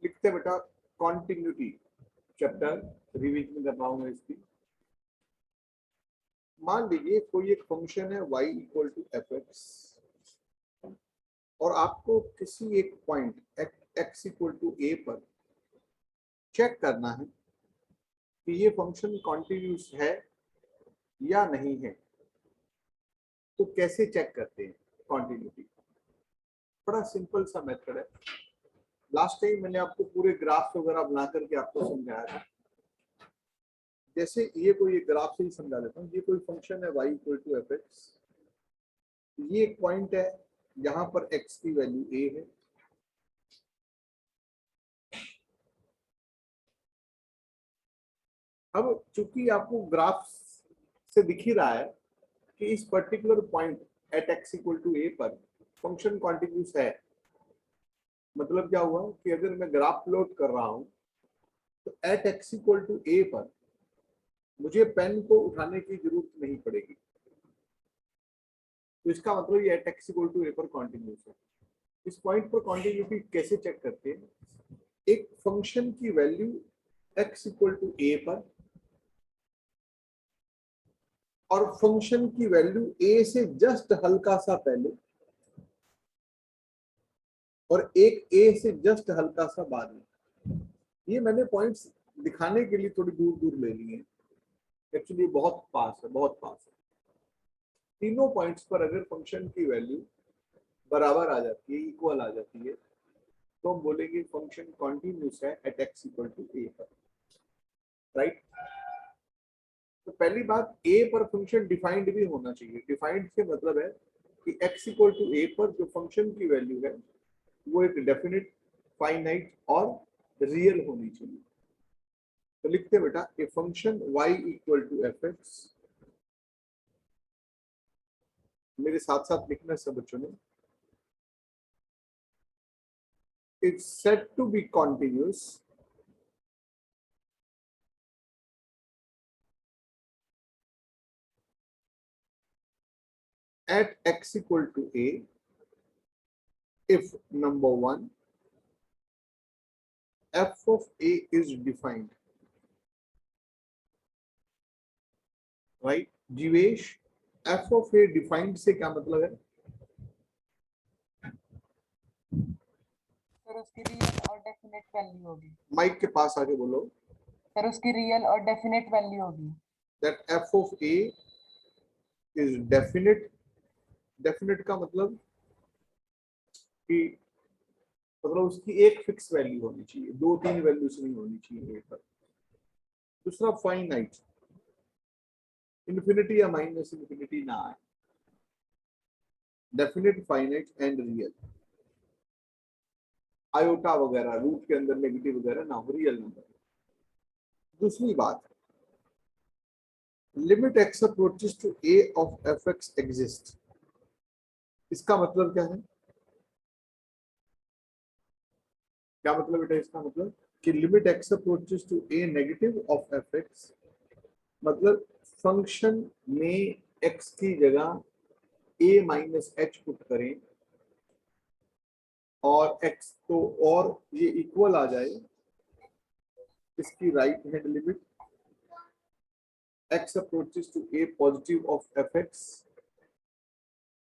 लिखते हैं बेटा कॉन्टिन्यूटी चैप्टर रिवीजन कर रहा हूं मैं इसकी। मान लीजिए कोई एक फंक्शन है y equal to F x और आपको किसी एक point x equal to A पर चेक करना है कि ये फंक्शन कॉन्टिन्यूस है या नहीं है। तो कैसे चेक करते हैं कॉन्टिन्यूटी? बड़ा सिंपल सा मेथड है। लास्ट टाइम मैंने आपको पूरे ग्राफ वगैरह बना करके आपको समझाया था। जैसे ये कोई एक ग्राफ से ही समझा देता हूँ। ये कोई फंक्शन है y equal to F X, ये एक पॉइंट है, यहाँ पर x की वैल्यू a है। अब चूंकि आपको ग्राफ से दिख ही रहा है कि इस particular point at x equal to a पर फंक्शन कॉन्टिन्यूस है, मतलब क्या हुआ कि अगर मैं ग्राफ प्लॉट कर रहा हूं तो at x equal to a पर मुझे पेन को उठाने की जरूरत नहीं पड़ेगी। तो इसका मतलब ये at x equal to a पर कॉन्टिन्यूस है। इस पॉइंट पर कॉन्टिन्यूटी कैसे चेक करते हैं? एक फंक्शन की value x equal to a पर और फंक्शन की वैल्यू a से जस्ट हल्का सा पहले और एक a से जस्ट हल्का सा बाद में। ये मैंने पॉइंट्स दिखाने के लिए थोड़ी दूर दूर ले लिए हैं, एक्चुअली बहुत पास है, बहुत पास है। तीनों पॉइंट्स पर अगर फंक्शन की वैल्यू बराबर आ जाती है, इक्वल आ जाती है, तो हम बोलेंगे फंक्शन कॉन्टिन्यूस है at x equal to a पर, राइट। तो पहली बात, a पर फंक्शन डिफाइंड भी होना चाहिए। डिफाइंड से मतलब है कि x इक्वल टू a पर जो फंक्शन की वैल्यू है वो एक डेफिनेट, फाइनाइट और रियल होनी चाहिए। तो लिखते हैं बेटा a function y equal to F X, मेरे साथ साथ लिखना सब बच्चों ने, it's said to be continuous at x equal to a if number one f of a is defined, right? Jivesh, f of a defined से क्या मतलब है? सर उसकी रियल और डेफिनेट वैल्यू होगी। माइक के पास आके बोलो। सर उसकी रियल और डेफिनेट वैल्यू होगी। That f of a is definite, definite का मतलब कि मतलब उसकी एक फिक्स वैल्यू होनी चाहिए, दो तीन वैल्यूज नहीं होनी चाहिए पर। दूसरा फाइनाइट, इन्फिनिटी या माइनस इन्फिनिटी ना आए। Definite, finite and real, iota वगैरह रूट के अंदर नेगेटिव वगैरह ना हो, रियल नंबर। दूसरी बात, limit x approaches to A of F X exist. इसका मतलब क्या है? क्या मतलब बेटा इसका मतलब कि limit x approaches to A negative of F X, मतलब फंक्शन में x की जगह a माइनस एच पुट करें और x तो और ये इक्वल आ जाए, इसकी right hand limit x approaches to a positive of F X,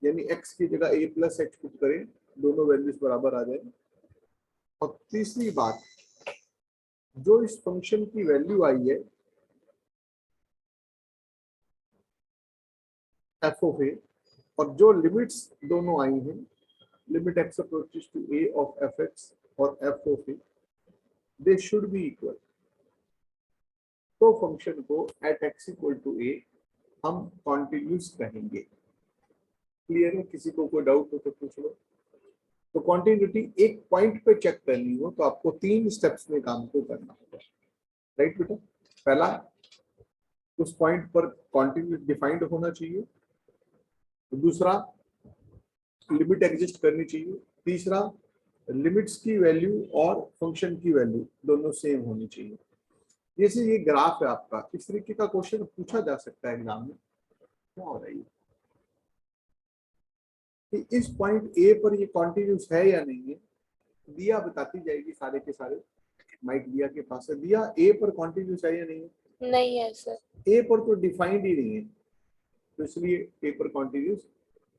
यानी x की जगह a प्लस एच पुट करें, दोनों वैल्यूज बराबर आ जाए। और तीसरी बात, जो इस फंक्शन की वैल्यू आई है एफ ऑफ ए और जो लिमिट्स दोनों आई हैं, limit x approaches to A of F x और f of a, they should be equal. तो फंक्शन को at x equal to a हम कॉन्टिन्यूस कहेंगे। क्लियर है? किसी को कोई डाउट हो तो पूछ लो। तो कॉन्टिन्यूटी एक पॉइंट पे चेक करनी हो तो आपको तीन स्टेप्स में काम को करना होगा, राइट बेटा। पहला, उस पॉइंट पर कॉन्टिन्यूस डिफाइंड होना चाहिए। दूसरा, लिमिट एग्जिस्ट करनी चाहिए। तीसरा, लिमिट्स की वैल्यू और फंक्शन की वैल्यू दोनों सेम होनी चाहिए। जैसे ये ग्राफ है आपका, इस तरीके का क्वेश्चन पूछा जा सकता है एग्जाम में। क्या हो रहा है कि इस पॉइंट ए पर ये कॉन्टिन्यूस है या नहीं है, दिया बताती जाएगी सारे के सारे। माइक दिया के पास है। दिया ए पर कॉन्टिन्यूस है या नहीं है? नहीं है सर। ए पर तो डिफाइंड ही नहीं है, तो इसलिए ए पर कॉन्टिन्यूस।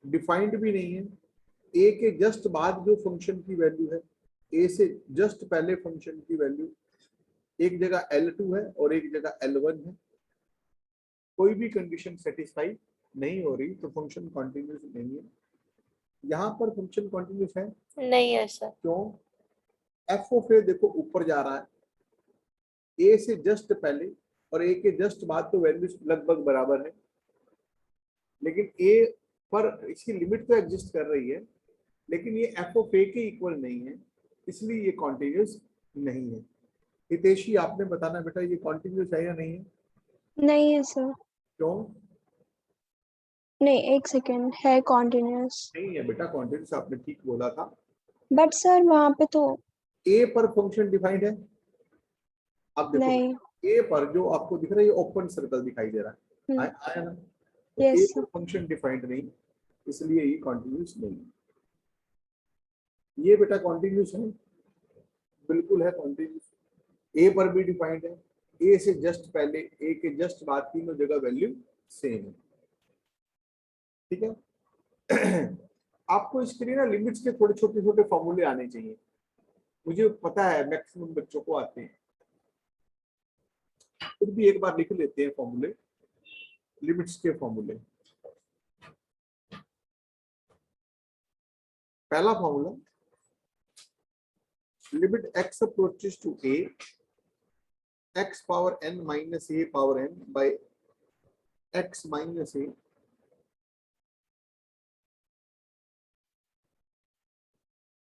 डिफाइंड भी नहीं है। ए के जस्ट बाद जो फंक्शन की वैल्यू है, ए से जस्ट पहले फंक्शन की वैल्यू, एक जगह L2 है और एक जगह L1 है। कोई भी कंडीशन सेटिस्फाई नहीं हो रही तो फंक्शन कॉन्टिन्यूस नहीं है। यहाँ पर फंक्शन कॉन्टिन्यूस है, नहीं है सर। क्यों? एफ ऑफ ए देखो ऊपर जा रहा है, ए से जस्ट पहले और ए के जस्ट बाद तो वैल्यू लगभग बराबर है, लेकिन ए पर इसकी लिमिट तो एग्जिस्ट कर रही है, लेकिन ये एफ ऑफ ए के इक्वल नहीं है, इसलिए ये कॉन्टिन्यूस नहीं है। हितेशी आपने बताना बेटा ये कॉन्टिन्यूस है या नहीं है? नहीं है सर। क्यों नहीं, एक सेकेंड, है कॉन्टिन्यूस। नहीं है बेटा? कॉन्टिन्यूस आपने ठीक बोला था। बट सर वहाँ पे तो ए पर फंक्शन डिफाइंड है। अब देखो नहीं। ए पर जो आपको दिख रहा है ये ओपन सर्कल दिखाई दे रहा है, आया ना? तो ए यस पर फंक्शन डिफाइंड नहीं, इसलिए ये कॉन्टिन्यूस नहीं है। ये बेटा कॉन्टिन्यूस है, बिल्कुल है कॉन्टिन्यूस। ए पर भी डिफाइंड है, ए से जस्ट पहले, ए के जस्ट बाद तीनों जगह वैल्यू सेम है। ठीक है। आपको इसके लिए ना लिमिट्स के थोड़े छोटे छोटे फॉर्मूले आने चाहिए। मुझे पता है मैक्सिमम बच्चों को आते हैं, फिर भी एक बार लिख लेते हैं फॉर्मूले, लिमिट्स के फॉर्मूले। पहला formula, limit x approaches to a, x power n minus a power n by x minus a,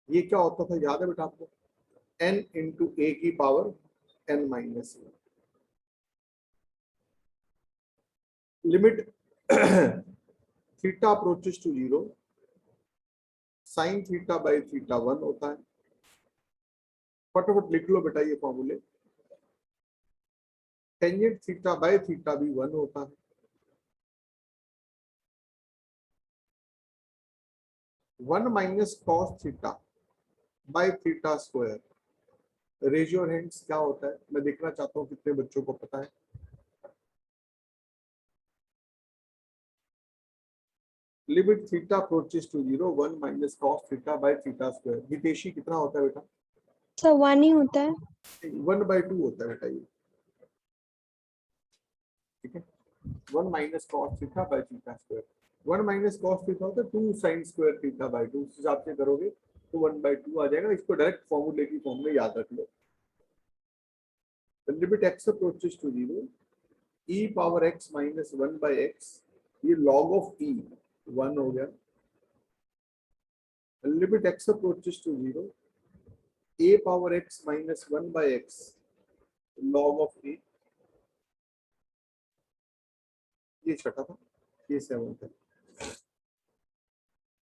ये क्या होता था याद है बेटा आपको? n इंटू a की power n minus a। Limit theta approaches to 0, sine theta by theta 1 होता है। फटाफट लिख लो बेटा ये फॉर्मूले। टेंजेंट थीटा बाय थीटा भी 1 होता है। 1 minus cos theta by theta square. Raise your hands, क्या होता है? मैं देखना चाहता हूँ कितने बच्चों को पता है। Limit theta approaches to 0, 1 minus cos theta by theta square. Hiteshi कितना होता है बेटा? सर 1 ही होता है। 1/2 होता है बेटा ये। ठीक है, 1 minus cos theta by theta square. 1 minus cos theta होता है 2 साइन स्क्वायर थीटा बाय 2। उस हिसाब से करोगे तो 1/2 आ जाएगा। इसको डायरेक्ट फॉर्मूले की फॉर्म में याद रख लो। Limit x approaches to 0, e power x minus 1/x, ये log ऑफ e 1 हो गया। Limit x approaches to 0, a power x minus 1/x, log of a, ये छठा था, ये 7th है।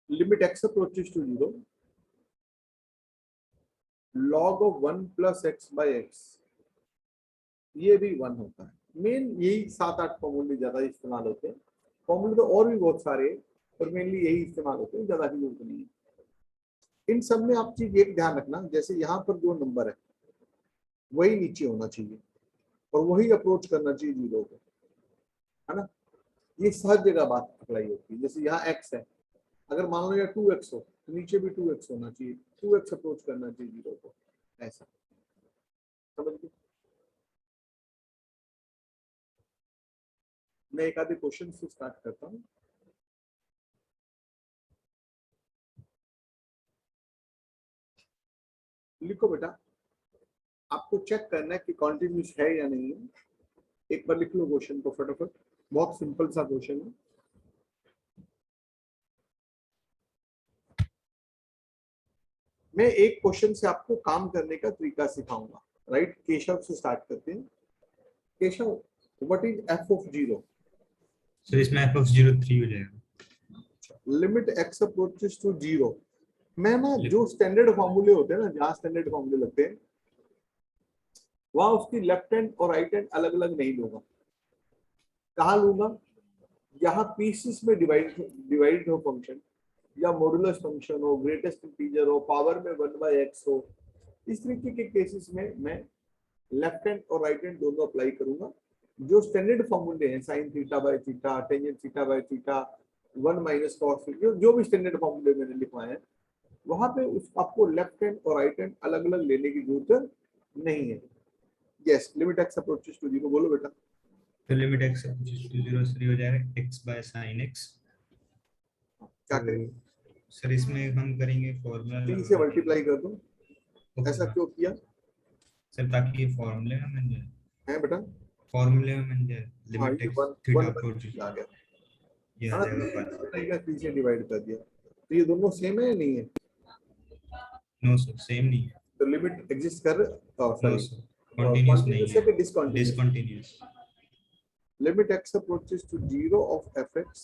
Limit x approaches to 0, log of 1 plus x by x, ये भी 1 होता है। मेन यही 7-8 फॉर्मूले ज्यादा इस्तेमाल होते हैं। फॉर्मूले तो और भी बहुत सारे हैं, पर मेनली यही इस्तेमाल होते हैं, ज्यादा की जरूरत नहीं है। इन सब में आप चीज एक ध्यान रखना, जैसे यहाँ पर जो नंबर है वही नीचे होना चाहिए और वही अप्रोच करना चाहिए 0 को, है ना? ये हर जगह बात पकड़ाई होती है। जैसे यहाँ x है, अगर मान लो या 2x हो तो नीचे भी 2x होना चाहिए, 2x अप्रोच करना चाहिए 0 को, ऐसा। समझ गए? मैं एक आधे क्वेश्चन से स्टार्ट करता हूँ। लिखो बेटा, आपको चेक करना है कि कॉन्टिन्यूस है या नहीं है। एक बार लिख लो क्वेश्चन को फटाफट, बहुत सिंपल सा क्वेश्चन है। मैं एक क्वेश्चन से आपको काम करने का तरीका सिखाऊंगा। राइट, केशव से स्टार्ट करते हैं। Keshav, what is f of 0? Sir इसमें f of 0 3 हो जाएगा। Limit x approaches to 0। मैं ना जो स्टैंडर्ड फॉर्मूले होते हैं ना, जहाँ स्टैंडर्ड फॉर्मूले लगते हैं वहां उसकी लेफ्ट हैंड और राइट हैंड अलग अलग नहीं लूंगा। कहाँ लूंगा? यहाँ पीसेस में डिवाइड हो फंक्शन, या मॉडुलस फंक्शन हो, ग्रेटेस्ट इंटीजर हो, पावर में 1/x हो, इस तरीके के केसेस में मैं लेफ्ट हैंड और राइट हैंड दोनों अप्लाई करूंगा। जो स्टैंडर्ड फॉर्मूले हैं sign theta by theta, tangent theta by theta, 1 minus cos, जो भी स्टैंडर्ड फॉर्मूले मैंने लिखवाए हैं, वहां पे उस आपको लेफ्ट हैंड और राइट हैंड अलग अलग लेने की जरूरत नहीं है। Yes, limit x approaches to 0, बोलो बेटा। तो लिमिट x अप्रोचेस टू 0 3 हो जाएगा x बाय sin x। क्या तो करें, सर इसमें हम करेंगे फॉर्मूला 3 से लगा मल्टीप्लाई कर दो। देंगे। ऐसा क्यों किया सर ताकि ये फॉर्मूले में बन जाए, है बेटा? फॉर्मूले में बन जाए हाँ, लिमिट ये x 1 थीटा 1 अप्रोचेस, आ गया। ये आ हाँ, जाएगा 3 से डिवाइड कर दिया। तो ये दोनों सेम है या नहीं है? 5। नो सर सेम नहीं है। तो लिमिट एग्जिस्ट कर, नो सॉरी, सर कॉन्टिन्यूस नहीं कॉन्टिन्यूस है, है कि discontinuous? Discontinuous limit x approaches to 0 of fx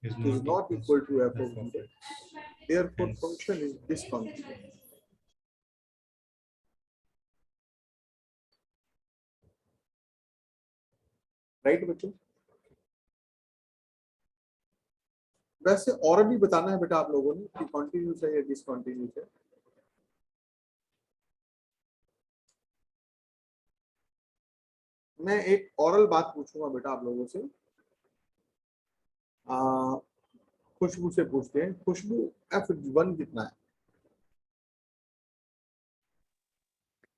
is is not not equals equal to to f f of of 0, x, therefore hence function is discontinuous। Right बच्चों? वैसे और भी बताना है बेटा आप लोगों ने कि कॉन्टिन्यूस है या डिसकंटिन्यूस है। मैं एक औरल बात पूछूंगा बेटा आप लोगों से। खुशबू से पूछते हैं, खुशबू f1 कितना है?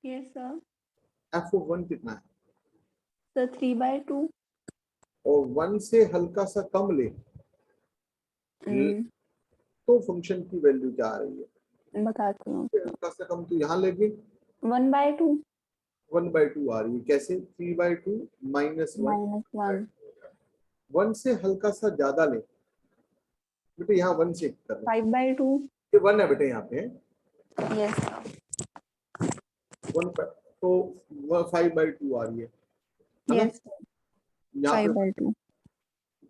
Yes, sir. f1 कितना है? So 3/2. और 1 से हल्का सा कम ले तो फंक्शन की वैल्यू क्या आ रही है? बताती हूँ। हल्का सा कम तो यहाँ लेंगे 1/2 1/2 आ रही है। कैसे? 3/2 माइनस 1। -1. 1 से हल्का सा ज्यादा ले बेटे, यहाँ 1 चेक कर रहे हैं, 5/2. ये 1 है बेटे यहाँ पे। Yes, sir. 1 तो 5/2 आ रही है ना? Yes, यहाँ पे 5/2.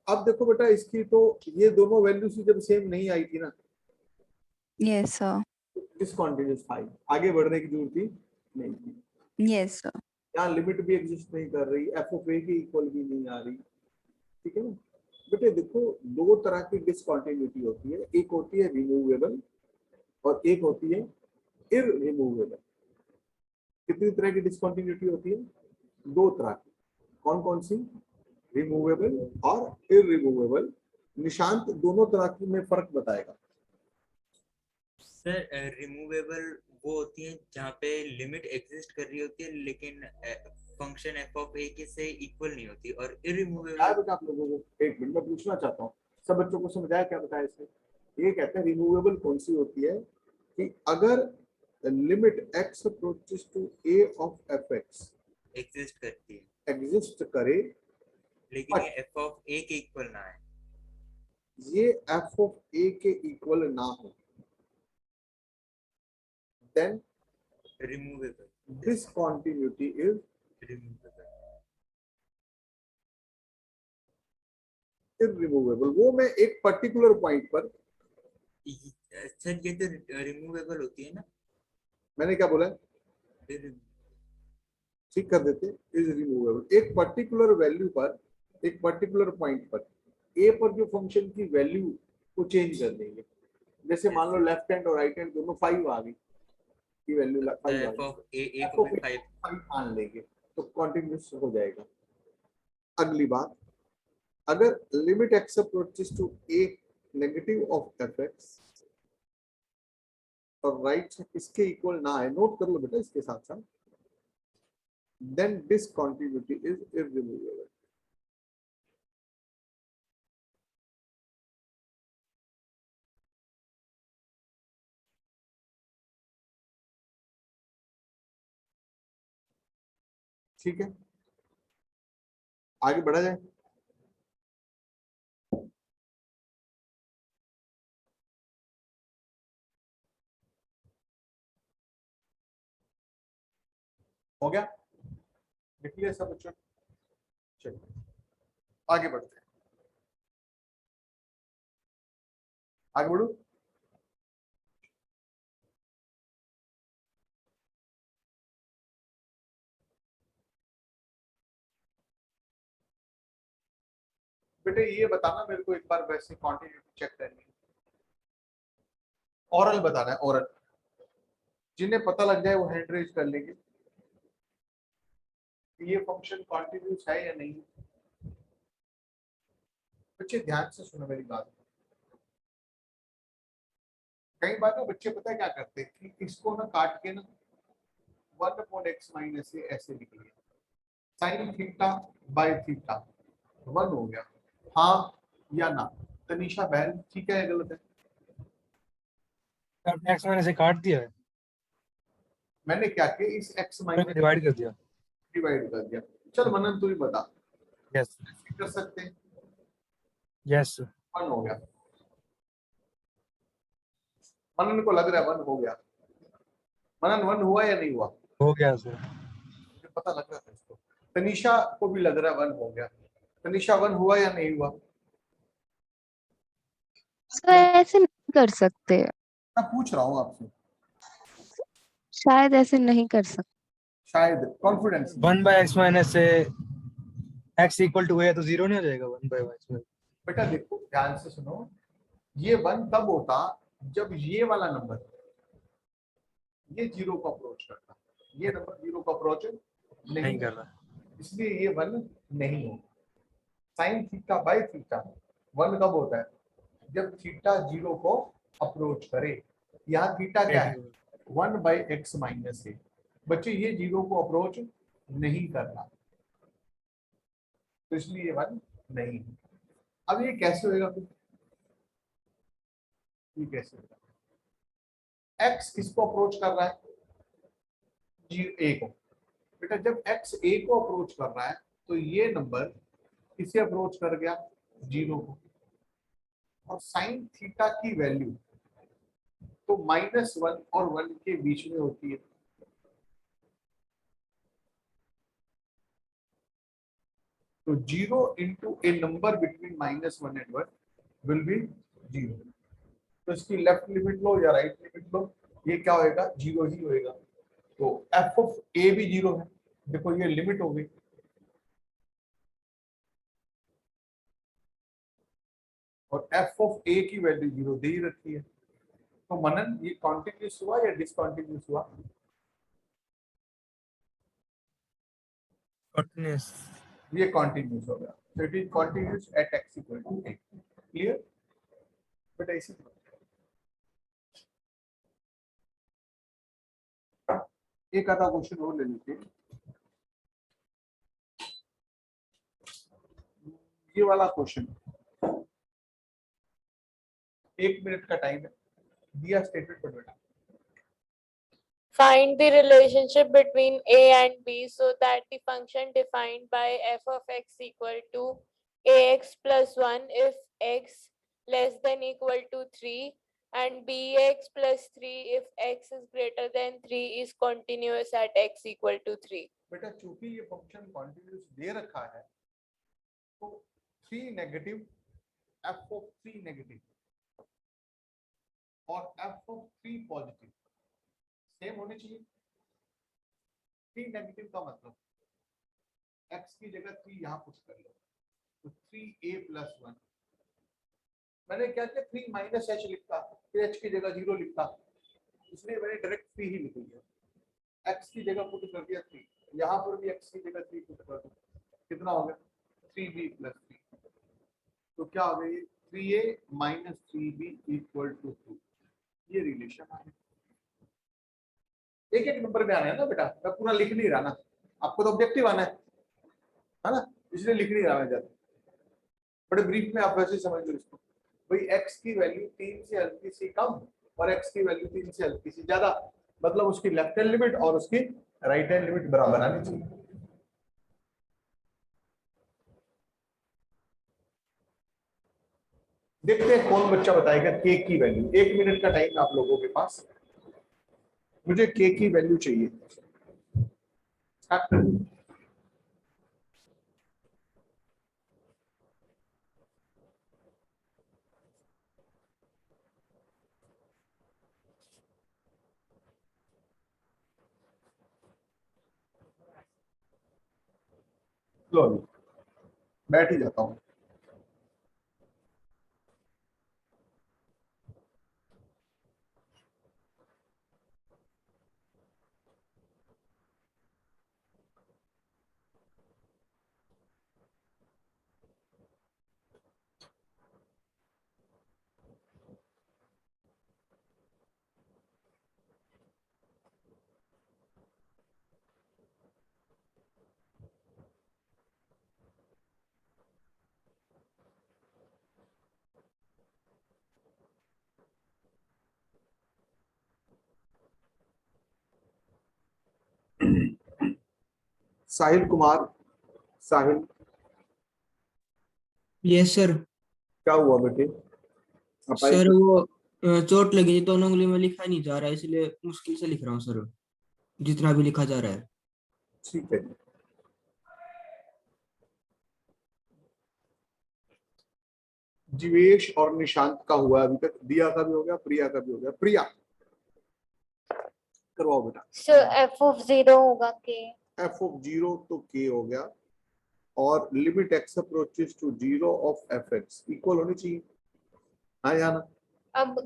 अब देखो बेटा, इसकी तो ये दोनों वैल्यूज जब सेम नहीं आई थी ना, Yes, sir. डिसकंटिन्यूअस 5, आगे बढ़ने की जरूरत ही नहीं थी। Yes, sir. यहाँ लिमिट भी एग्जिस्ट नहीं कर रही, एफ ऑफ ए की इक्वल भी नहीं आ रही। ठीक है ना बेटे? देखो, दो तरह की डिसकंटिन्यूटी होती है, एक होती है रिमूवेबल और एक होती है इररिमूवेबल। कितनी तरह की डिसकंटिन्यूटी होती है? दो तरह की। कौन कौन सी? रिमूवेबल और इररिमूवेबल। निशांत दोनों तरह की में फर्क बताएगा। सर रिमूवेबल वो होती है जहाँ पे लिमिट एग्जिस्ट कर रही होती है लेकिन फंक्शन एफ ऑफ ए के से इक्वल नहीं होती, और क्या इररिमूवेबल बेटा आप लोगों को? एक मिनट में पूछना चाहता हूँ, सब बच्चों को समझाया क्या बताया इसने? ये कहते हैं रिमूवेबल कौन सी होती है कि अगर limit x approaches to a of fx exist करती है एग्जिस्ट करे, लेकिन ये एफ ऑफ ए के इक्वल ना है। ये f ऑफ a के इक्वल ना हो, then removable discontinuity is removable irremovable। वो मैं एक पर्टिकुलर पॉइंट पर, सर ये तो रिमूवेबल होती है ना? मैंने क्या बोला? फिर ठीक कर देते, इज रिमूवेबल। एक पर्टिकुलर वैल्यू पर, एक पर्टिकुलर पॉइंट पर a पर जो फंक्शन की वैल्यू को चेंज कर देंगे। जैसे मान लो लेफ्ट हैंड और राइट हैंड दोनों 5 आ गई, की वैल्यू 5 आ एफ गई, ऑफ ए f को of भी a 5। 5 मान लेंगे तो कॉन्टिन्यूस हो जाएगा। अगली बात, अगर limit x approaches to a negative of fx और राइट इसके इक्वल ना है, नोट कर लो बेटा इसके साथ साथ, then discontinuity is irremovable। ठीक है, आगे बढ़ा जाए। हो गया? लिख लिया सब बच्चों? चलिए आगे बढ़ते हैं। आगे बढ़ो। बेटे ये बताना मेरे को एक बार, वैसे क्वांटिटी चेक करनी है। ओरल बताना है, ओरल। जिन्हें पता लग जाए वो हैंड रेज कर लेंगे कि ये फंक्शन कॉन्टिन्यूस है या नहीं। बच्चे ध्यान से सुनो मेरी बात। कई बार ना बच्चे पता है क्या करते हैं कि इसको ना काट के ना 1/x - ऐसे लिख लिया, साइन थीटा बाय थीटा 1 हो गया। हाँ या ना? तनीषा बहन, ठीक है या गलत है? x मैंने से काट दिया है, मैंने क्या किया, इस x माइनस डिवाइड कर दिया। डिवाइड कर दिया। चल मनन तू ही बता, यस ऐसे कर सकते हैं? यस 1 हो गया। मनन को लग रहा है 1 हो गया। मनन 1 हुआ या नहीं हुआ? हो गया सर। मुझे पता लग रहा था इसको। तनीषा को भी लग रहा है 1 हो गया। तनीषा 1 हुआ या नहीं हुआ? सर ऐसे नहीं कर सकते, मैं पूछ रहा हूँ आपसे, शायद ऐसे नहीं कर सकते। शायद कॉन्फिडेंस। 1/x माइनस से x इक्वल टू है तो 0 नहीं हो जाएगा 1/x में? बेटा देखो ध्यान से सुनो, ये 1 तब होता जब ये वाला नंबर ये 0 को अप्रोच करता। ये नंबर 0 को अप्रोच नहीं कर रहा। इसलिए ये 1 नहीं होगा। साइन थीटा बाय थीटा 1 कब होता है? जब थीटा 0 को अप्रोच करे। यहाँ थीटा क्या है? 1/x माइनस ए। बच्चे ये 0 को अप्रोच नहीं करना, तो इसलिए ये 1 नहीं है। अब ये कैसे होएगा फिर? ये कैसे होगा? x किसको अप्रोच कर रहा है? a को। बेटा जब x a को अप्रोच कर रहा है तो ये नंबर किसे अप्रोच कर गया? 0 को। और साइन थीटा की वैल्यू तो -1 और 1 के बीच में होती है। तो 0 into A number between -1 and 1 will be 0। तो इसकी लेफ्ट लिमिट लो या राइट लिमिट लो, ये क्या होएगा? 0 ही होएगा। तो एफ ऑफ ए भी 0 है। देखो ये लिमिट हो गई। और एफ ऑफ ए की वैल्यू 0 दे ही रखी है। तो मनन ये कॉन्टिन्यूस हुआ या डिसकॉन्टिन्यूस हुआ? कंटिन्यूअस। ये कॉन्टिन्यूस हो गया। तो it is continuous at x equal to a। Clear बेटा? इसी एक आधा क्वेश्चन और ले लेते हैं। ये वाला क्वेश्चन 1 मिनट का टाइम है, दिया स्टेटमेंट पर बेटा। Find the relationship between a and b so that the function defined by f of x equal to ax plus 1 if x less than equal to 3 and bx plus 3 if x is greater than 3 is continuous at x equal to 3. बेटा चूंकि ये function continuous दे रखा है तो 3 negative f of 3 negative और f of 3 positive same होने चाहिए। 3 negative का मतलब x की जगह 3 यहाँ पुट कर लो, तो 3a plus 1। मैंने क्या किया? 3 माइनस h लिखता, फिर h की जगह 0 लिखता, इसलिए मैंने डायरेक्ट 3 ही लिख दिया। x की जगह पुट कर दिया 3, यहाँ पर भी x की जगह 3 पुट कर दो। कितना हो गया? 3b plus 3। तो क्या हो गया? 3a minus 3b equal to 2। ये रिलेशन आ गया। एक एक नंबर में आना है ना बेटा, मैं पूरा लिख नहीं रहा ना, आपको तो ऑब्जेक्टिव आना है ना, इसलिए लिख नहीं रहा मैं ज्यादा। बड़े ब्रीफ में आप वैसे समझ लो इसको। भाई x की वैल्यू 3 से हल्की सी कम और x की वैल्यू 3 से हल्की सी ज्यादा, मतलब उसकी लेफ्ट हैंड लिमिट और उसकी राइट हैंड लिमिट बराबर आनी चाहिए। देखते हैं कौन बच्चा बताएगा k की वैल्यू। 1 मिनट का टाइम आप लोगों के पास, मुझे k की वैल्यू चाहिए। स्टार्ट करें। लो बैठ ही जाता हूँ। साहिल कुमार, साहिल यस सर। क्या हुआ बेटे? अपाई सर वो चोट लगी थी, दोनों उंगली में लिखा नहीं जा रहा है, इसलिए मुश्किल से लिख रहा हूँ सर, जितना भी लिखा जा रहा है। ठीक है जी। जीवेश और निशांत का हुआ अभी तक, दिया का भी हो गया, प्रिया का भी हो गया। प्रिया करवाओ बेटा। So f of 0 होगा k. एफ ऑफ 0 तो के हो गया, और limit x approaches to 0 of F X equal होनी चाहिए। हाँ या ना? अब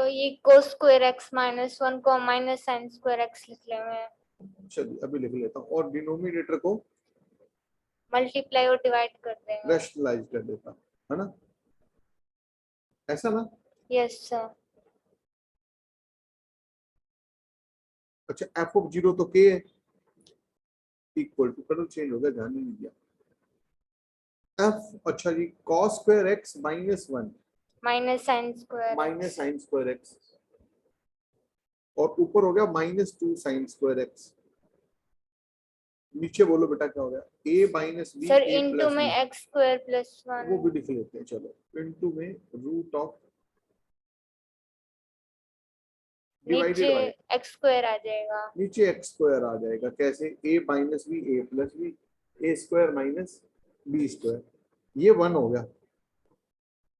ये cos square x minus 1 को minus sin square x लिख ले मैं, चलिए अभी लिख लेता हूँ, और डिनोमिनेटर को मल्टीप्लाई और डिवाइड कर देंगे। रैशनलाइज कर देता हूँ, है ना? ऐसा ना? Yes sir. अच्छा, एफ ऑफ 0 तो के है, इक्वल टू, कलर चेंज हो गया, ध्यान नहीं दिया। एफ, अच्छा जी, cos square x minus 1 minus sin square minus x. Sine square x, और ऊपर हो गया माइनस 2 साइन स्क्वायर एक्स। नीचे बोलो बेटा क्या हो गया? a minus B sir A into plus में बी, x square plus वो 1 भी लिख लेते हैं। चलो, इनटू में रूट ऑफ डिवाइडेड नीचे बाय, x square आ जाएगा। नीचे एक्स स्क्वायर आ जाएगा। कैसे? a minus B A plus B, A square minus B square, ये 1 हो गया।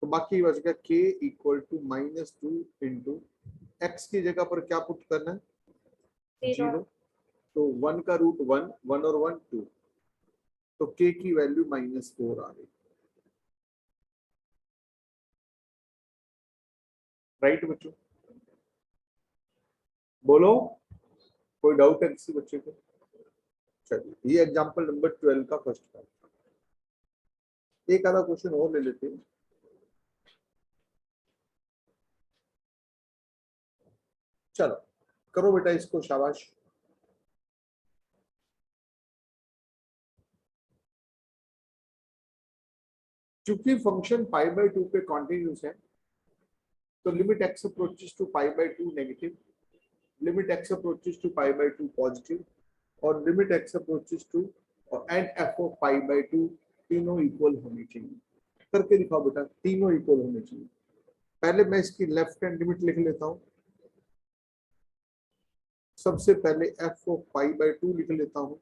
तो बाकी बच गया k इक्वल टू माइनस 2 इंटू एक्स की जगह पर क्या पुट करना है? 0. 0। तो 1 का रूट 1, 1 और 1 2, तो k की वैल्यू -4 आ गई। राइट बच्चों? बोलो, कोई डाउट है किसी बच्चे को? चलिए, ये एग्जांपल नंबर 12 का फर्स्ट पार्ट। एक आधा क्वेश्चन और ले लेते हैं। चलो करो बेटा इसको, शाबाश। चूंकि फंक्शन पाई बाय 2 पे कॉन्टिन्यूस है, तो limit x approaches to pi by 2 negative, limit x approaches to pi by 2 positive, और limit x approaches to and f of pi by 2 तीनों इक्वल होनी चाहिए। करके दिखाओ बेटा, तीनों इक्वल होने चाहिए। पहले मैं इसकी लेफ्ट हैंड लिमिट लिख लेता हूं। सबसे पहले एफ ऑफ पाई बाय 2 लिख लेता हूं।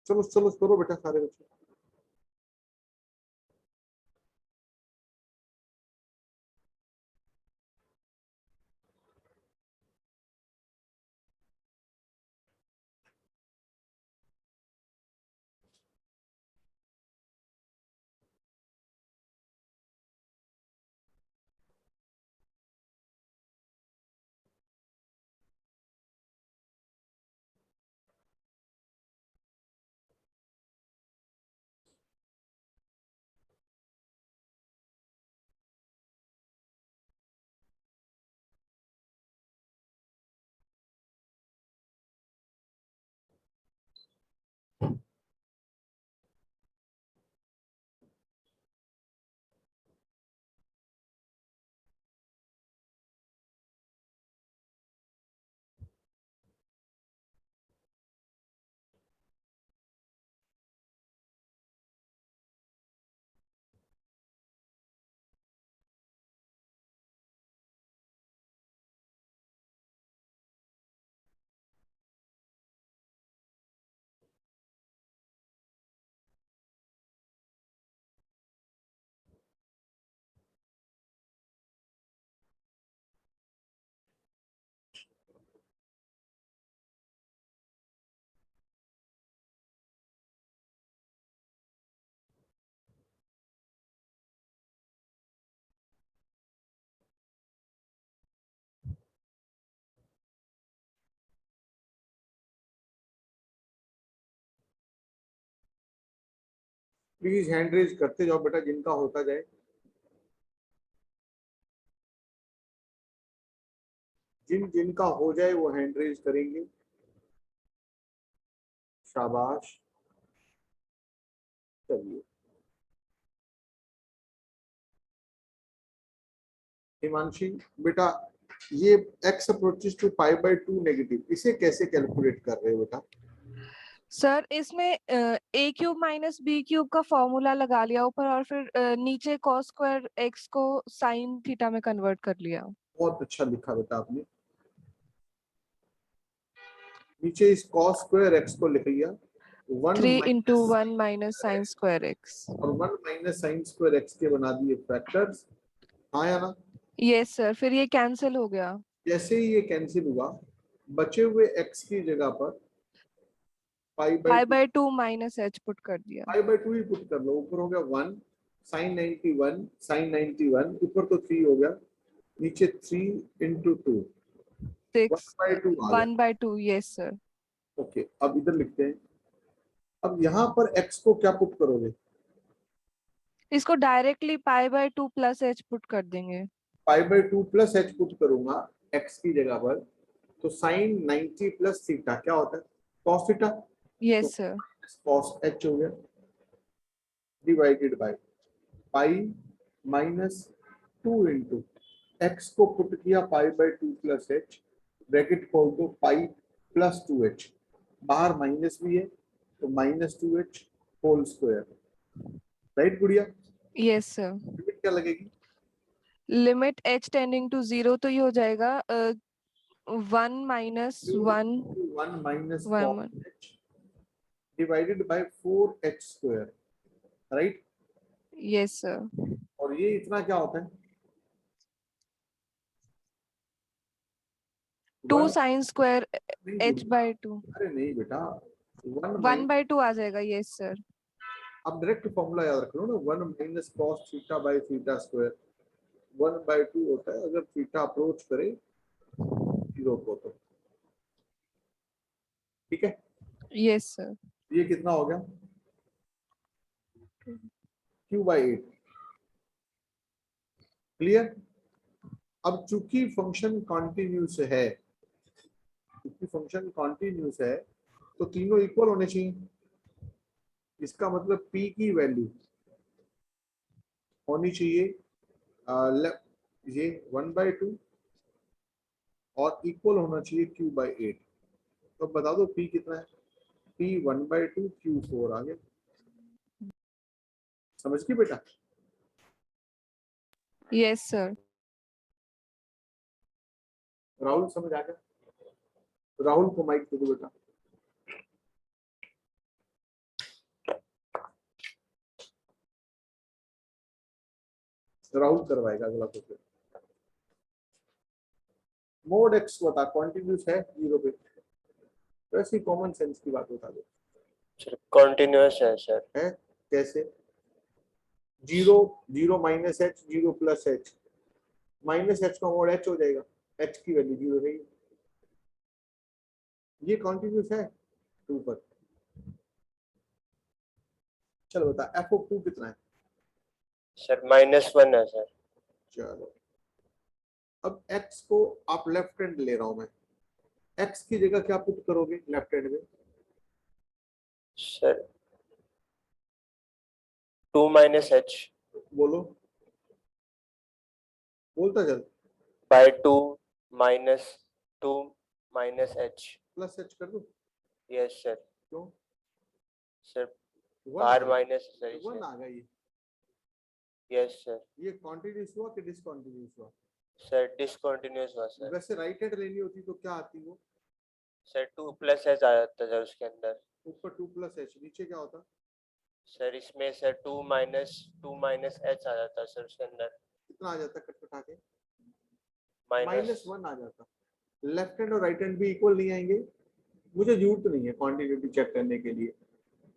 चलो चलो करो बेटा सारे बच्चे। प्लीज हैंड रेज करते जाओ बेटा, जिनका होता जाए। जिनका हो जाए वो हैंड रेज करेंगे। शाबाश। चलिए, हिमांशी बेटा ये x approaches to pi by 2 negative, इसे कैसे कैलकुलेट कर रहे हो बेटा? सर इसमें a cube minus b cube का फॉर्मूला लगा लिया ऊपर और फिर नीचे cos स्क्वायर x को sin थीटा में कन्वर्ट कर लिया। बहुत अच्छा लिखा बेटा आपने। नीचे इस cos स्क्वायर x को लिख लिया 1 3 into minus 1 minus sin square x। और 1 माइनस साइन स्क्वायर x के बना दिए फैक्टर्स। हाँ या ना? यस सर, फिर ये कैंसिल हो गया। जैसे ही ये कैंसिल हुआ, बचे हुए x की जगह पर pi pi by by 2 minus h put कर दिया। 2 ही पुट कर लो। ऊपर हो गया 1 sin 91 sin 91, ऊपर तो 3 हो गया, नीचे 3 into 2 1 6 by 2 आ गया। 1 by 2, यस सर। ओके, अब इधर लिखते हैं। अब यहाँ पर x को क्या पुट करोगे? इसको directly pi by 2 plus h put कर देंगे। पाई बाय 2 प्लस h पुट करूंगा x की जगह पर, तो sin 90 प्लस थीटा क्या होता है? cos theta. Yes sir. cos h हो गया divided by pi minus 2 into x को पुट किया पाई बाय 2 प्लस h, ब्रैकेट खोल दो पाई प्लस 2h, बाहर माइनस भी है तो minus 2h whole square. Right Gudiya? Yes sir. Limit क्या लगेगी? लिमिट h टेंडिंग टू 0 तो ये हो जाएगा 1 minus 1 1 minus 1 cos h divided by 4h square. Right? Yes sir. और ये इतना क्या होता है? 2 1 sin स्क्वायर नहीं h गुड़िया, by 2 अरे नहीं बेटा, 1 by 2 आ जाएगा। Yes sir. अब डायरेक्ट फॉर्मूला याद रख लो ना, 1 minus cos theta by theta square 1 by 2 होता है अगर थीटा अप्रोच करे 0 को तो। ठीक है? Yes sir. ये कितना हो गया? q by 8। क्लियर? अब चूंकि फंक्शन कॉन्टिन्यूस है, तो तीनों इक्वल होने चाहिए। इसका मतलब p की वैल्यू होनी चाहिए ये 1 by 2 और इक्वल होना चाहिए q by 8। तो बता दो p कितना है? p 1 by 2 q 4 आ गया। समझ गए बेटा? Yes sir. राहुल समझ आ गया? राहुल को माइक दे दो बेटा। राहुल करवाएगा अगला क्वेश्चन। मोड एक्स बता, कॉन्टिन्यूस है 0 पे, तो ऐसी कॉमन सेंस की बात बता दो। सर कॉन्टिन्यूअस है सर। है कैसे? 0 0 minus h 0 plus h, minus h का मोड h हो जाएगा, h की वैल्यू 0 रहेगी। ये कॉन्टिन्यूस है 2 पर। चलो बता f ऑफ 2 कितना है? सर -1 है सर। चलो अब x को आप लेफ्ट हैंड ले रहा हूं मैं, x की जगह क्या पुट करोगे लेफ्ट हैंड में? सर 2 माइनस h बोलो, बोलता चल। By 2 minus 2 minus h plus h कर दो। Yes sir. क्यों? सर 1 बाहर माइनस सर 1 आ गया ये। Yes sir. ये कॉन्टिन्यूस हुआ कि डिसकॉन्टिन्यूस हुआ? सर डिसकंटिन्यूअस हुआ सर। वैसे राइट हैंड लेनी होती तो क्या आती वो? सर 2 प्लस h आ जाता सर उसके अंदर। ऊपर 2 प्लस h, नीचे क्या होता? सर इसमें सर 2 माइनस h आ जाता सर उसके अंदर। कितना आ जाता कटकटा के? माइनस -1 आ जाता। लेफ्ट हैंड और राइट हैंड भी इक्वल नहीं आएंगे। मुझे जरूरत नहीं है क्वांटिटी चेक करने के लिए,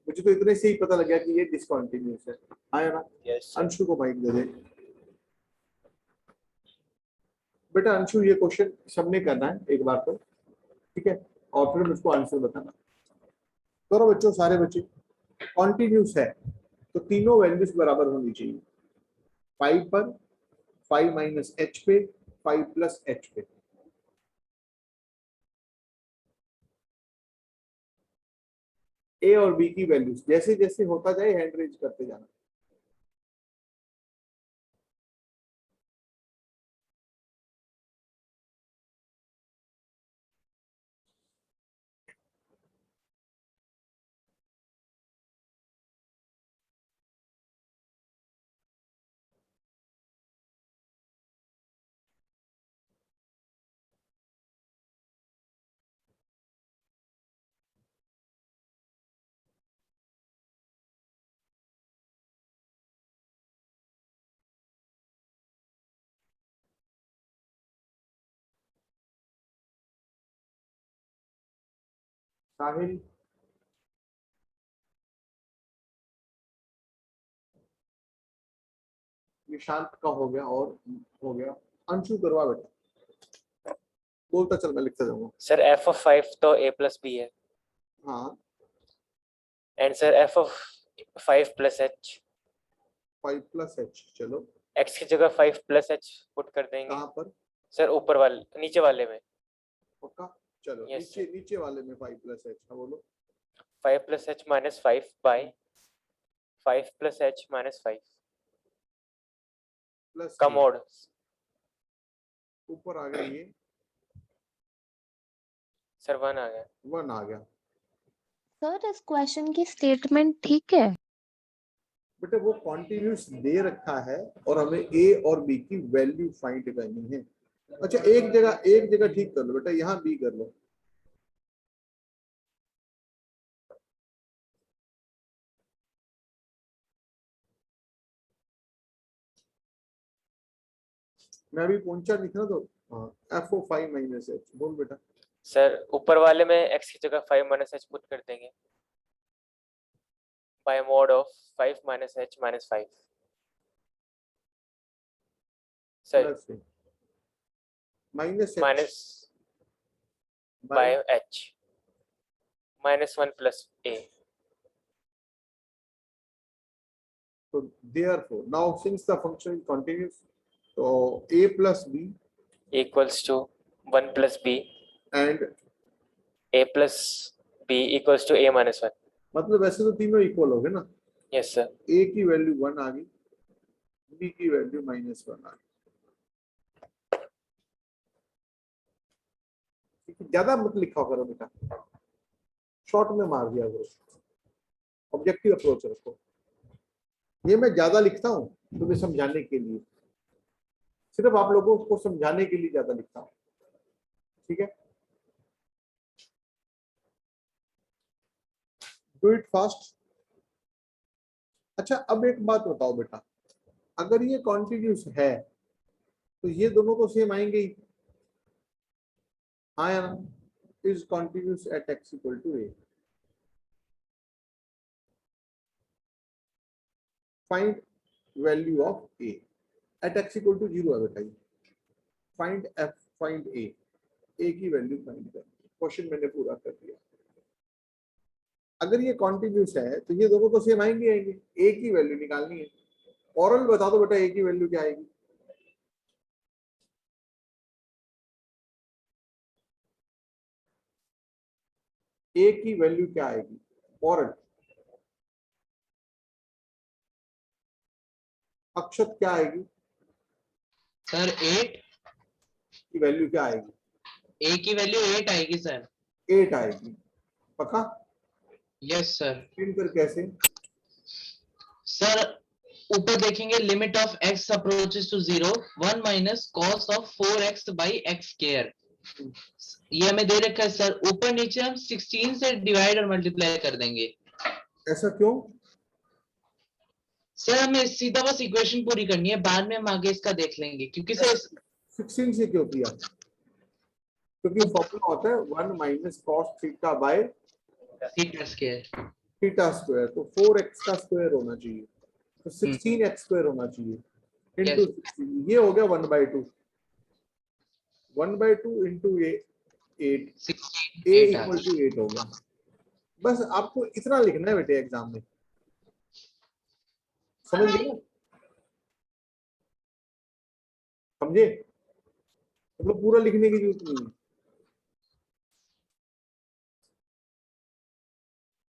मुझे तो इतने से ही पता लग गया कि ये डिसकंटिन्यूअस है। आया ना? Yes sir. अंशु को माइक दे दे बेटा। अंशु ये क्वेश्चन सबने करना है एक बार तो, ठीक है? और फिर मुझको आंसर बताना। करो बच्चों, सारे बच्चे। कॉन्टिन्यूस है तो तीनों वैल्यूज बराबर होनी चाहिए। 5 पर 5 माइनस h पे 5 प्लस h पे। a और b की वैल्यूज जैसे जैसे होता जाए हैंड रेज करते जाना। साहिल, निशांत का हो गया और हो गया। अंशु करवा बेटा, बोलता चल, मैं लिखता जाऊंगा। सर एफ ऑफ 5 तो a प्लस बी है हाँ, and sir F of 5 plus h 5 plus H, चलो x की जगह 5 प्लस h पुट कर देंगे कहाँ पर? सर ऊपर वाले नीचे वाले में पक्का? चलो Yes, नीचे नीचे वाले में 5 प्लस एच, हाँ बोलो। 5 plus h minus 5 by 5 plus h minus 5 plus का मोड ऊपर आ गया, ये सर 1 आ गया 1 आ गया। सर इस क्वेश्चन की स्टेटमेंट ठीक है? बेटा वो कॉन्टिन्यूस दे रखा है और हमें ए और बी की वैल्यू फाइंड करनी है। अच्छा, एक जगह ठीक कर लो बेटा, यहाँ बी कर लो। मैं अभी पहुंचा लिखना तो एफ ओ 5 माइनस एच, बोल बेटा। सर ऊपर वाले में x की जगह 5 माइनस h पुट कर देंगे by mod of 5 minus h minus 5 sir minus minus by h minus 1 plus a so therefore now since the function is continuous, so a plus b equals to 1 plus b and a plus b equals to a minus 1 मतलब वैसे तो तीनों equal हो गए ना। yes sir a की value 1 आ गई, b की वैल्यू -1 आ गई। ज्यादा मत लिखा करो बेटा, शॉर्ट में मार दिया करो, ऑब्जेक्टिव अप्रोच रखो। ये मैं ज्यादा लिखता हूँ तुम्हें समझाने के लिए, सिर्फ आप लोगों को समझाने के लिए ज्यादा लिखता हूँ, ठीक है? Do it fast. अच्छा, अब एक बात बताओ बेटा, अगर ये कॉन्टिन्यूस है तो ये दोनों तो सेम आएंगे ही, हाँ या ना? Is continuous at x equal to a। Find value of a at x equal to 0 है बेटा। ये फाइंड f, फाइंड a की वैल्यू फाइंड कर, क्वेश्चन मैंने पूरा कर दिया। अगर ये कॉन्टिन्यूस है तो ये दोनों तो सेम आएंगे आएंगे, a की वैल्यू निकालनी है। ऑरल बता दो बेटा, a की वैल्यू क्या आएगी? a की वैल्यू क्या आएगी ऑरल? अक्षत क्या आएगी? सर 8 की वैल्यू क्या आएगी? a की वैल्यू 8 आएगी सर। 8 आएगी, पक्का? Yes sir. प्रिंट कर कैसे? सर ऊपर देखेंगे limit of x approaches to 0 1 minus cos of 4x by x square, ये हमें दे रखा है सर। ऊपर नीचे हम 16 से डिवाइड और मल्टीप्लाई कर देंगे। ऐसा क्यों? सर हमें सीधा बस इक्वेशन पूरी करनी है, बाद में हम आगे इसका देख लेंगे। क्योंकि सर 16 से क्यों किया? क्योंकि फॉर्मूला होता है 1 minus cos theta by theta square, theta square, तो 4x का स्क्वायर होना चाहिए, तो 16x स्क्वायर होना चाहिए इनटू 16। ये हो गया 1/2, 1/2 इंटू 8, a इक्वल टू 8 होगा। बस आपको इतना लिखना है बेटे एग्जाम में, समझ गए? समझे? मतलब पूरा लिखने की जरूरत नहीं है,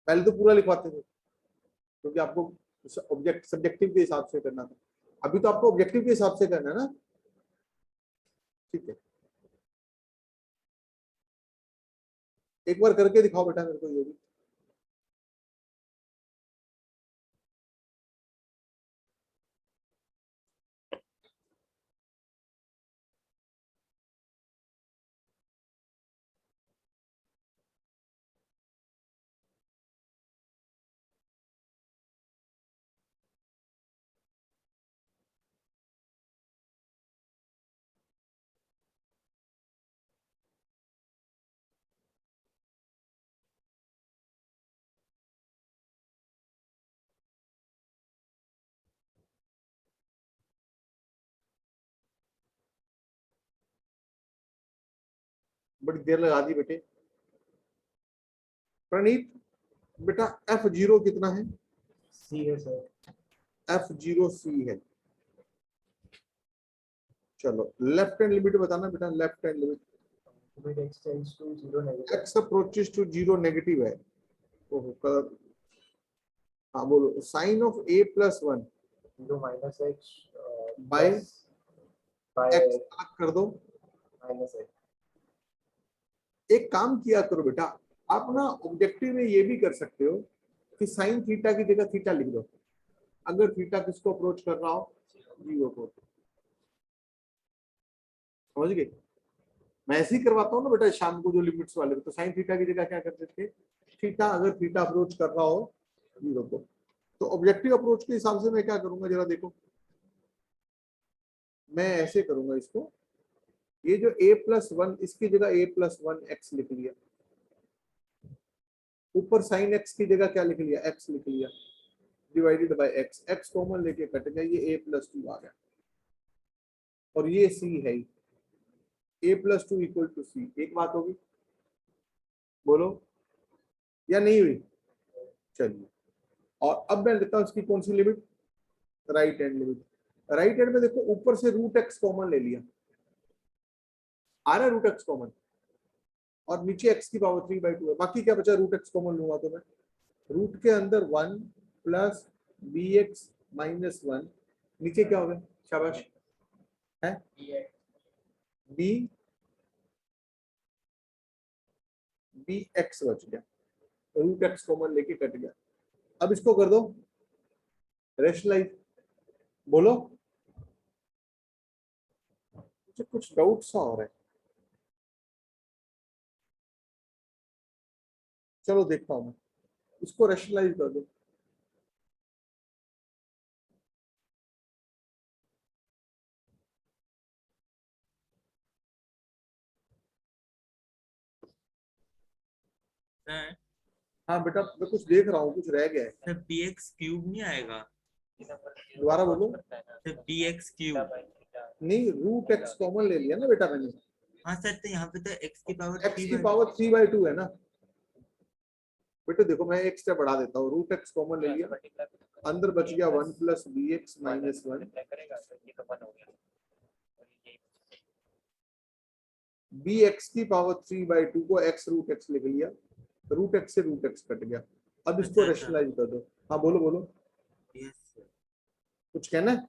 पहले तो पूरा लिखवाते थे क्योंकि आपको ऑब्जेक्ट सब्जेक्टिव के हिसाब से करना था, अभी तो आपको ऑब्जेक्टिव के हिसाब से करना है ना, ठीक है? एक बार करके दिखाओ बेटा मेरे को ये भी। बड़ी देर लगा दी बेटे। प्रणीत बेटा F0 कितना है? सी है सर। F0 C है। चलो लेफ्ट हैंड लिमिट बताना बेटा, left hand limit. Limit x tends to 0 negative. x approaches to 0 negative है। ओहो कलर। हाँ बोलो, sine of a plus 1 0 minus x by by x अलग कर दो। Minus x। एक काम किया करो बेटा, आप ना ऑब्जेक्टिव में ये भी कर सकते हो कि साइन थीटा की जगह थीटा लिख दो, अगर थीटा किसको अप्रोच कर रहा हो? 0 को। समझ गए? मैं ऐसे ही करवाता हूँ ना बेटा शाम को जो लिमिट्स वाले, तो साइन थीटा की जगह क्या करते थे? थीटा, अगर थीटा अप्रोच कर रहा हो 0 को। तो ऑब्जेक्टिव अप्रोच के हिसाब से मैं क्या करूंगा जरा देखो, मैं ऐसे करूंगा इसको, ये जो a प्लस 1 इसकी जगह a प्लस 1 x लिख लिया, ऊपर साइन x की जगह क्या लिख लिया? x लिख लिया, divided by x, x common लेके कट गया, ये a प्लस 2 आ गया, और ये c है, a plus 2 equal to c। एक बात होगी, बोलो या नहीं हुई? चलिए, और अब मैं लेता हूं इसकी कौन सी limit? Right hand limit. Right hand में देखो ऊपर से रूट x कॉमन ले लिया, आ रहा है रूट x कॉमन, और नीचे x की पावर 3/2 है, बाकी क्या बचा? रूट x कॉमन लूंगा तो मैं रूट के अंदर 1 प्लस bx माइनस 1, नीचे क्या होगा? शाबाश है bx बच गया, रूट x कॉमन लेके कट गया। अब इसको कर दो रेशनलाइज, बोलो मुझे कुछ डाउट सा हो रहा है, चलो देखता हूं मैं, इसको रेशनलाइज कर दो। सर हाँ बेटा मैं कुछ देख रहा हूँ, कुछ रह गया है, सर bx क्यूब नहीं आएगा? दोबारा बोलो। Sir bx cube. नहीं, रूट x कॉमन ले लिया ना बेटा मैंने। हाँ सर, तो यहाँ पे तो x की पावर x की पावर 3/2 है ना बेटा। देखो मैं एक स्टेप बढ़ा देता हूँ, रूट x कॉमन ले लिया, अंदर बच गया 1 प्लस bx माइनस 1, bx की पावर 3/2 को x रूट x लिख लिया, रूट x से रूट x कट गया। अब इसको अच्छा। रेशनलाइज कर दो। हाँ बोलो बोलो, यस सर। कुछ कहना है?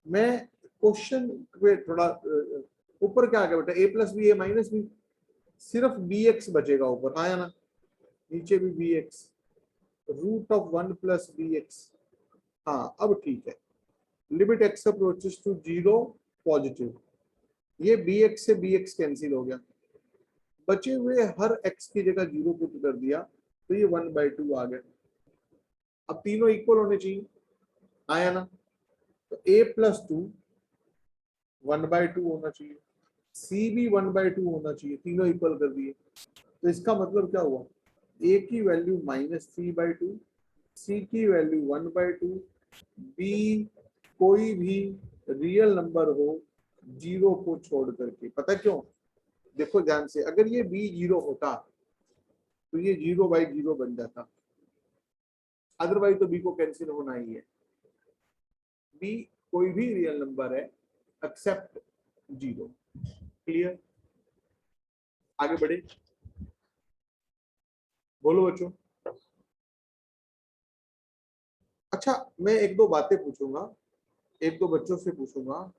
मैं क्वेश्चन पे थोड़ा ऊपर क्या आ गया बेटा? a plus B, a minus B, सिर्फ bx बचेगा ऊपर, आया ना? नीचे भी bx, root of 1 plus bx। हाँ अब ठीक है, limit x approaches to 0 positive, ये bx से bx कैंसिल हो गया, बचे हुए हर x की जगह 0 पुट कर दिया, तो ये 1/2 आ गया। अब तीनों इक्वल होने चाहिए, आया ना? तो a प्लस 2 1/2 होना चाहिए, c भी 1/2 होना चाहिए, तीनों इक्वल कर दिए। तो इसका मतलब क्या हुआ? a की वैल्यू -3/2, c की वैल्यू 1/2, b कोई भी रियल नंबर हो 0 को छोड़ करके। पता क्यों? देखो ध्यान से, अगर ये b 0 होता तो ये 0/0 बन जाता, अदरवाइज तो b को कैंसिल होना ही है। b कोई भी रियल नंबर है एक्सेप्ट 0। क्लियर? आगे बढ़े, बोलो बच्चों। अच्छा मैं एक दो बातें पूछूंगा, एक दो बच्चों से पूछूंगा।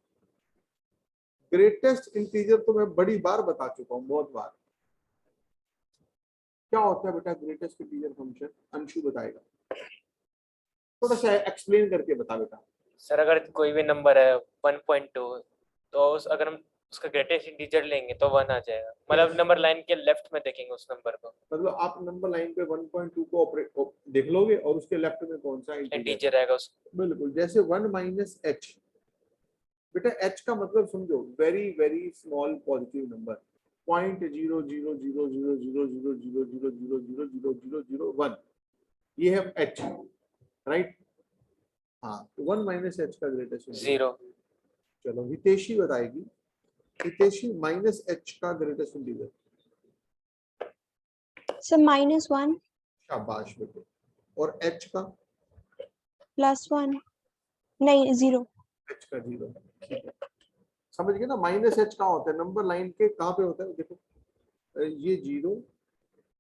ग्रेटेस्ट इंटीजर तो मैं बड़ी बार बता चुका हूं, बहुत बार। क्या होता है बेटा ग्रेटेस्ट इंटीजर फंक्शन? अंशु बताएगा, थोड़ा सा एक्सप्लेन करके बता बेटा। सर अगर कोई भी नंबर है 1.2 तो अगर हम उसका ग्रेटेस्ट इंटीजर लेंगे तो 1 आ जाएगा, मतलब नंबर लाइन के लेफ्ट में देखेंगे उस नंबर को, मतलब आप नंबर लाइन पे 1.2 को ऑपरेट देख लोगे और उसके लेफ्ट में कौन सा इंटीजर आएगा उसको। बिल्कुल, जैसे 1 माइनस h, बेटा h का मतलब समझो very very small positive number, 0.00000000000001, ये है h, राइट? हाँ, तो 1 माइनस h का ग्रेटेस्ट 0। चलो हितेशी बताएगी हितेशी माइनस एच का ग्रेटेस्ट इंटीजर। सर -1 शाबाश बेटे। और एच का? +1 नहीं 0। एच का 0। ठीक है, समझ गए ना। माइनस एच कहाँ होता है? नंबर लाइन के कहाँ पे होता है? देखो ये 0,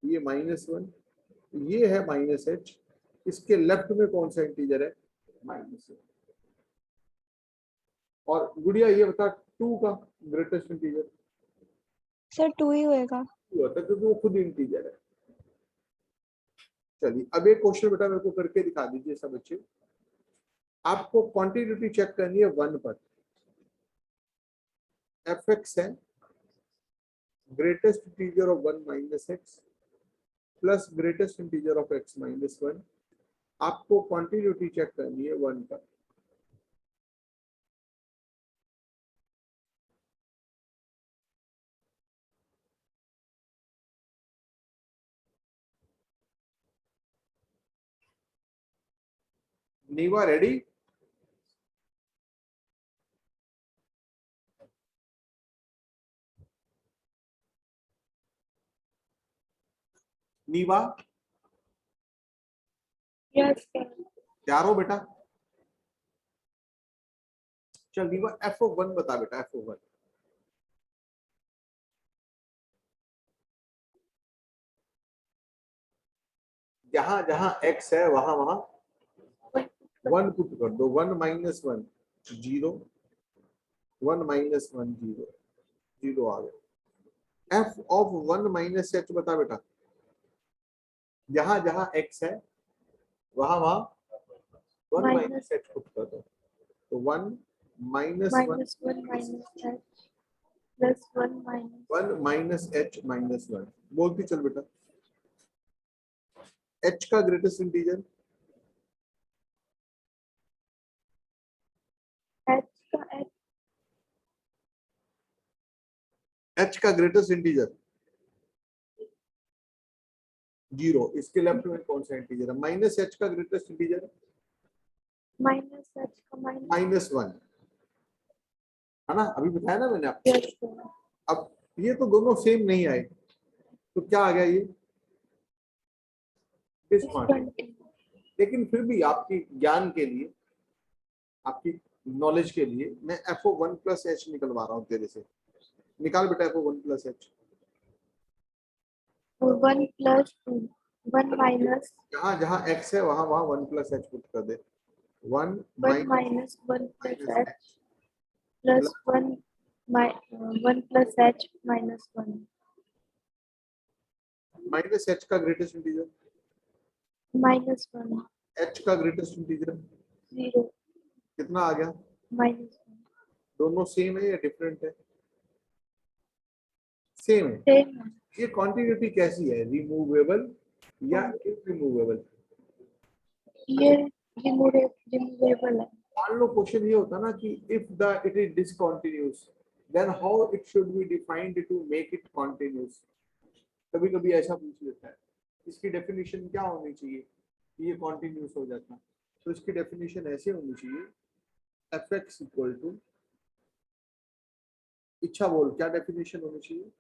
ये -1, ये है माइनस एच, इसके लेफ्ट में कौन सा इंटीजर है? -1। और गुड़िया ये बता 2 का ग्रेटेस्ट इंटीजर? सर 2 ही होएगा। होता है क्योंकि वो खुद इंटीजर है। चलिए अब एक क्वेश्चन बेटा मेरे को करके दिखा दीजिए सब बच्चे। आपको क्वांटिटी चेक करनी है 1 पर। एफ एक्स है greatest integer of 1 minus x plus greatest integer of x -1। आपको क्वांटिटी चेक करनी है 1 पर। नीवा रेडी? नीवा यस तैयार हो बेटा? चल नीवा एफ ऑफ 1 बता बेटा। एफ ऑफ 1 जहां जहां x है वहां वहां 1 पुट कर दो। 1 -1 0, 1 -1 0, 0 आ गया। एफ ऑफ 1 माइनस एच बता बेटा। जहां जहां x है वहां वहां 1 माइनस एच पुट कर दो। तो 1 -1 -1 -h प्लस 1 1 माइनस एच -1। बोलती चल बेटा। h का ग्रेटेस्ट इंटीजर? h का h का ग्रेटेस्ट इंटीजर 0। इसके लेफ्ट में कौन सा इंटीजर है? माइनस एच का ग्रेटेस्ट इंटीजर? -h का -1 है ना। अभी बताया ना मैंने आपको। yes sir. अब ये तो दोनों सेम नहीं आए तो क्या आ गया? ये डिसक्वांटिटी। लेकिन फिर भी आपकी ज्ञान के लिए, आपकी नॉलेज के लिए मैं FO1 प्लस एच निकलवा रहा हूँ तेरे से। निकाल बेटा FO1 प्लस एच। 1 + 2 1 माइनस जहां जहां x है वहां वहां 1 प्लस एच पुट कर दे। 1 1 minus 1 + h plus 1 + h -1 minus H का ग्रेटेस्ट इंटीजर? -1 h का ग्रेटेस्ट इंटीजर 0 कितना आ गया? -1 दोनों सेम है या डिफरेंट है? सेम है। सेम है। ये क्वांटिटी कैसी है? रिमूवेबल या इनरिमूवेबल? ये रिमूवेबल है। मान लो क्वेश्चन ये होता ना कि if the it is discontinuous then how it should be defined to make it continuous. कभी कभी ऐसा पूछ लेता है। इसकी डेफिनेशन क्या होनी चाहिए कि ये कंटीन्यूअस हो जाता है? तो इसकी डेफिनेशन ऐसे होनी चाहिए fx इक्वल टू, इच्छा बोल क्या डेफिनेशन होनी चाहिए?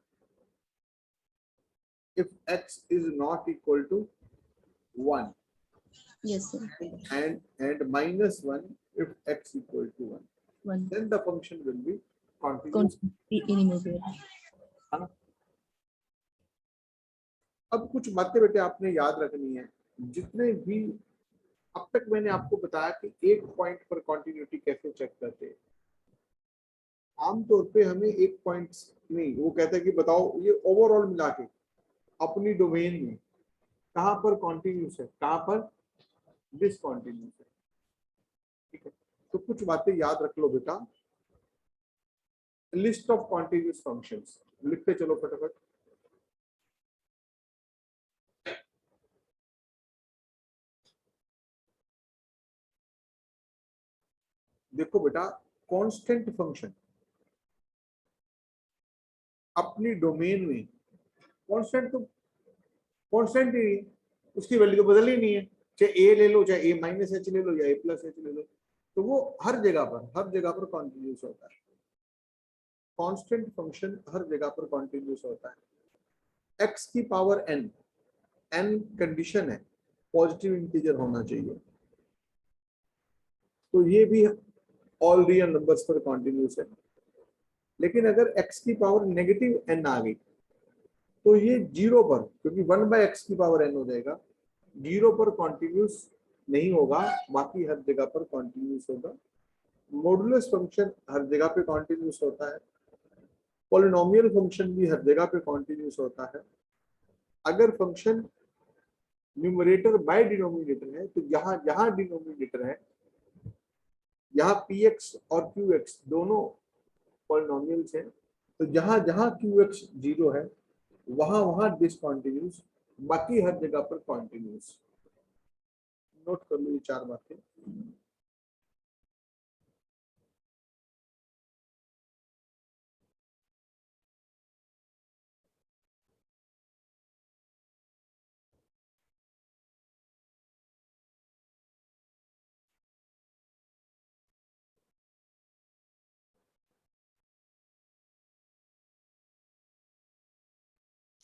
if x is not equal to 1 Yes, sir. and -1 if x equal to 1, 1. then the function will be continuous। Irremovable. है ना। अब कुछ बातें बेटे आपने याद रखनी है। जितने भी अब तक मैंने आपको बताया कि एक पॉइंट पर कंटिन्यूटी कैसे चेक करते हैं। आमतौर पे हमें एक पॉइंट नहीं, वो कहता है कि बताओ ये ओवरऑल मिला के अपनी डोमेन में कहां पर कॉन्टिन्यूस है, कहां पर डिसकंटिन्यूस है। ठीक है, तो कुछ बातें याद रख लो बेटा। लिस्ट ऑफ कॉन्टिन्यूस फंक्शंस लिखते चलो फटाफट। देखो बेटा, कांस्टेंट फंक्शन अपनी डोमेन में कांस्टेंट तो कांस्टेंट ही है, उसकी वैल्यू तो बदल ही नहीं है। चाहे a ले लो, चाहे a माइनस एच ले लो या a प्लस एच ले लो, तो वो हर जगह पर कंटिन्यूस होता है। कांस्टेंट फंक्शन हर जगह पर कॉन्टिन्यूस होता है। x की पावर n, n कंडीशन है, पॉजिटिव इंटीजर होना चाहिए, तो ये भी ऑल रियल नंबर्स पर कॉन्टिन्यूस है। लेकिन अगर x की पावर नेगेटिव n आ गई तो ये 0 पर, क्योंकि 1/x की पावर n हो जाएगा, 0 पर कॉन्टिन्यूस नहीं होगा, बाकी हर जगह पर कॉन्टिन्यूस होगा। मॉडुलस फंक्शन हर जगह पे कॉन्टिन्यूस होता है, पॉलिनोमियल फंक्शन भी हर जगह पे कॉन्टिन्यूस होता है। अगर फंक्शन न्यूमरेटर बाय डिनोमिनेटर है तो जहां जहां डिनोमिनेटर है, यहाँ px और qx दोनों पॉलिनोमियल्स हैं, तो जहां जहां qx 0 है वहां वहां डिसकॉन्टिन्यूस, बाकी हर जगह पर कॉन्टिन्यूस। नोट कर लो ये 4 बातें।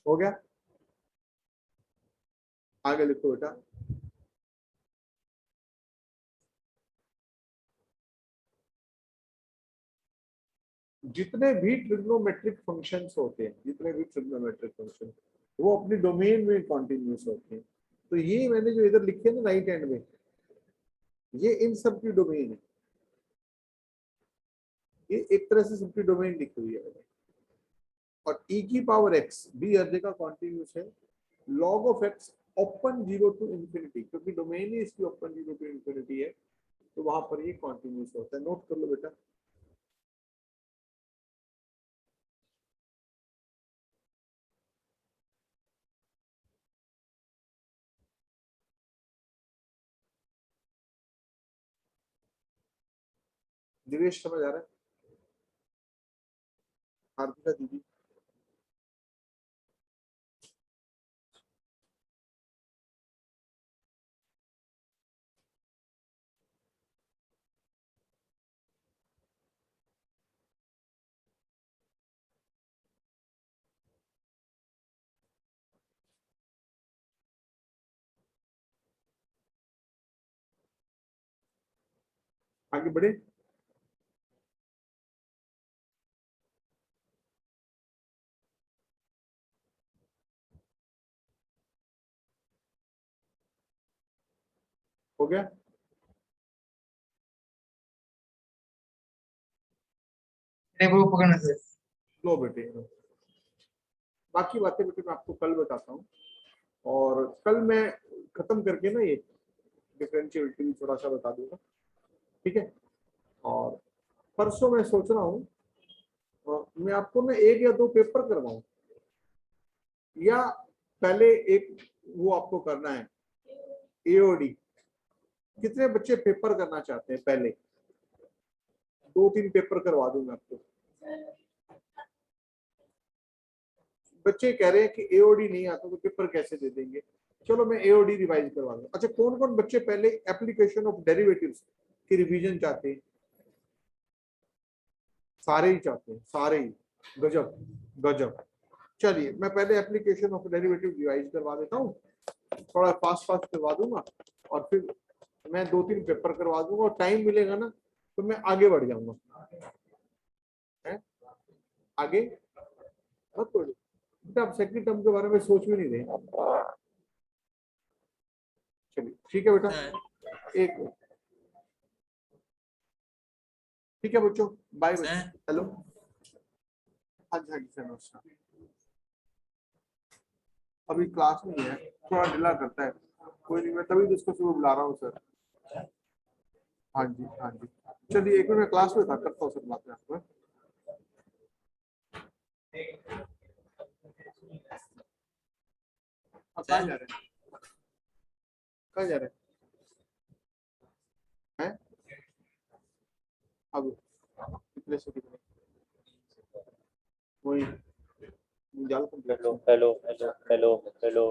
हो गया, आगे लिखो बेटा। जितने भी ट्रिग्नोमेट्रिक फंक्शंस होते हैं, जितने भी ट्रिग्नोमेट्रिक फंक्शन, वो अपनी डोमेन में कॉन्टिन्यूस होते हैं। तो ये मैंने जो इधर लिखे ना राइट हैंड में, ये इन सब की डोमेन है, ये एक तरह से सबकी डोमेन लिखी हुई है मैंने। और e की पावर x भी हर जगह कॉन्टिन्यूस है, log of x open 0 to infinity, क्योंकि डोमेन ही इसकी ओपन 0 टू इंफिनिटी है, तो वहां पर ये कॉन्टिन्यूस होता है। नोट कर लो बेटा। दिवेश समझ आ रहा है? हार्दिका दीदी, आगे बढ़े। हो गया? वो पकड़ना सर। लो बेटे, बाकी बातें बेटे मैं आपको कल बताता हूँ, और कल मैं खत्म करके ना ये डिफरेंशिएबिलिटी भी थोड़ा सा बता दूंगा, ठीक है। और परसों मैं सोच रहा हूँ मैं आपको ना 1 या 2 पेपर करवाऊं, या पहले एक वो आपको करना है एओडी। कितने बच्चे पेपर करना चाहते हैं? पहले 2-3 पेपर करवा दूंगा आपको। बच्चे कह रहे हैं कि एओडी नहीं आता तो पेपर कैसे दे देंगे? चलो मैं एओडी रिवाइज करवा दूंगा। अच्छा, कौन कौन बच्चे पहले एप्लीकेशन ऑफ डेरिवेटिव्स की रिवीजन चाहते हैं? सारे ही चाहते हैं, सारे ही। गजब गजब। चलिए मैं पहले एप्लीकेशन ऑफ डेरिवेटिव रिवाइज करवा देता हूँ, थोड़ा फास्ट करवा दूंगा, और फिर मैं 2-3 पेपर करवा दूंगा, और टाइम मिलेगा ना तो मैं आगे बढ़ जाऊंगा। है? आगे मत बढ़ो बेटा, आप सेकंड टर्म के बारे में सोच भी नहीं रहे। चलिए ठीक है बेटा, एक मिनट। ठीक है बच्चों, बाय। हेलो, हाँ जी सर, नमस्कार। अभी क्लास नहीं है, थोड़ा ढीला करता है, कोई नहीं, मैं तभी तो इसको सुबह बुला रहा हूँ सर। हाँ जी हाँ जी, चलिए एक मिनट, मैं क्लास में था, करता हूँ सर बात में आपको। कहाँ जा रहे हैं? कहाँ जा रहे हैं? अब कितने से कितने? वही जाल complex. Hello hello hello hello hello